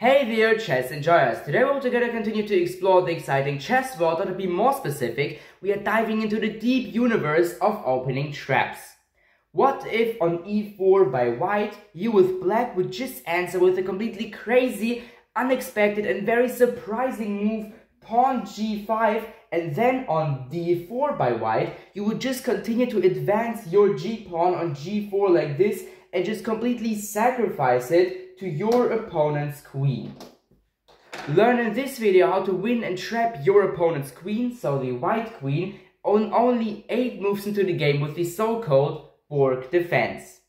Hey there chess enjoyers, today we'll together continue to explore the exciting chess world, or to be more specific, we are diving into the deep universe of opening traps. What if on e4 by white, you with black would just answer with a completely crazy, unexpected and very surprising move pawn g5, and then on d4 by white, you would just continue to advance your g-pawn on g4 like this and just completely sacrifice it to your opponent's queen. Learn in this video how to win and trap your opponent's queen, so the white queen, on only 8 moves into the game with the so-called Borg Defence.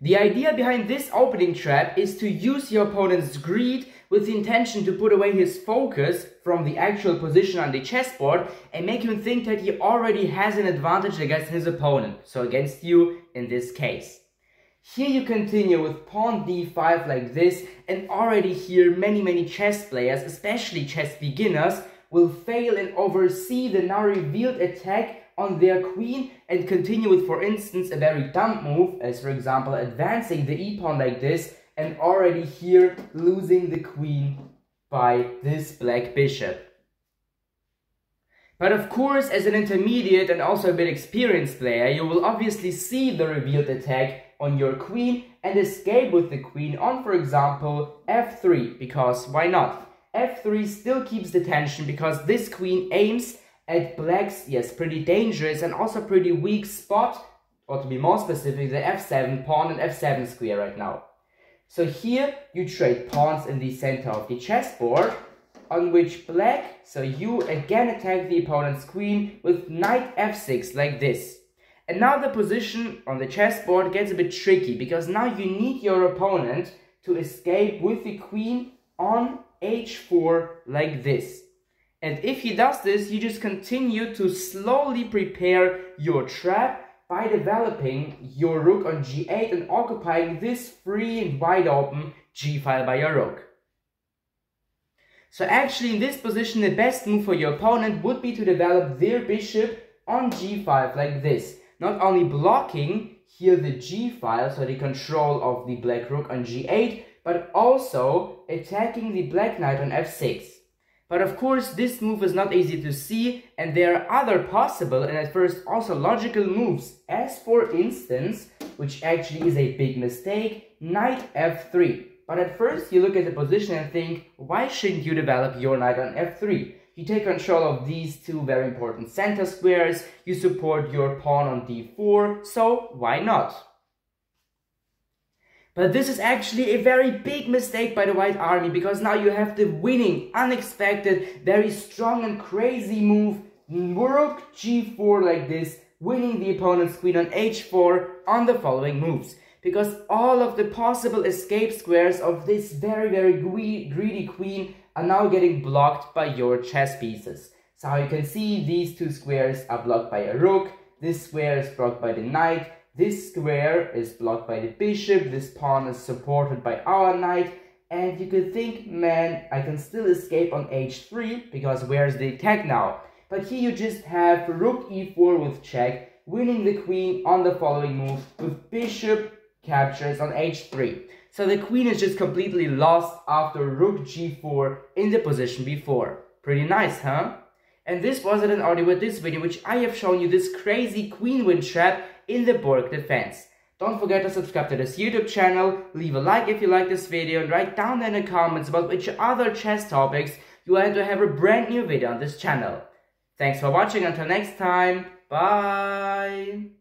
The idea behind this opening trap is to use your opponent's greed with the intention to put away his focus from the actual position on the chessboard and make him think that he already has an advantage against his opponent, so against you in this case. Here you continue with pawn d5 like this, and already here many chess players, especially chess beginners, will fail and oversee the now revealed attack on their queen and continue with, for instance, a very dumb move, as for example advancing the e-pawn like this, and already here losing the queen by this black bishop. But of course, as an intermediate and also a bit experienced player, you will obviously see the revealed attack on your queen and escape with the queen on, for example, f3, because why not? f3 still keeps the tension because this queen aims at black's, yes, pretty dangerous and also pretty weak spot, or to be more specific, the f7 pawn and f7 square right now. So here you trade pawns in the center of the chessboard, on which black, so you again attack the opponent's queen with knight f6 like this. And now the position on the chessboard gets a bit tricky, because now you need your opponent to escape with the queen on h4 like this. And if he does this, you just continue to slowly prepare your trap by developing your rook on g8 and occupying this free and wide open g file by your rook. So actually in this position the best move for your opponent would be to develop their bishop on g5 like this. Not only blocking here the g file, so the control of the black rook on g8, but also attacking the black knight on f6. But of course this move is not easy to see, and there are other possible and at first also logical moves, as for instance, which actually is a big mistake, knight f3. But at first you look at the position and think, why shouldn't you develop your knight on f3? You take control of these two very important center squares, you support your pawn on d4, so why not? But this is actually a very big mistake by the white army, because now you have the winning, unexpected, very strong and crazy move, rook g4 like this, winning the opponent's queen on h4 on the following moves. Because all of the possible escape squares of this very greedy queen are now getting blocked by your chess pieces. So how you can see, these two squares are blocked by a rook, this square is blocked by the knight, this square is blocked by the bishop, this pawn is supported by our knight, and you could think, man, I can still escape on h3, because where's the attack now? But here you just have rook e4 with check, winning the queen on the following move with bishop captures on h3. So the queen is just completely lost after rook g4 in the position before. Pretty nice, huh? And this was it in audio with this video, which I have shown you this crazy Queenwin Trap in the Borg Defence. Don't forget to subscribe to this YouTube channel, leave a like if you like this video, and write down in the comments about which other chess topics you want to have a brand new video on this channel. Thanks for watching, until next time, bye!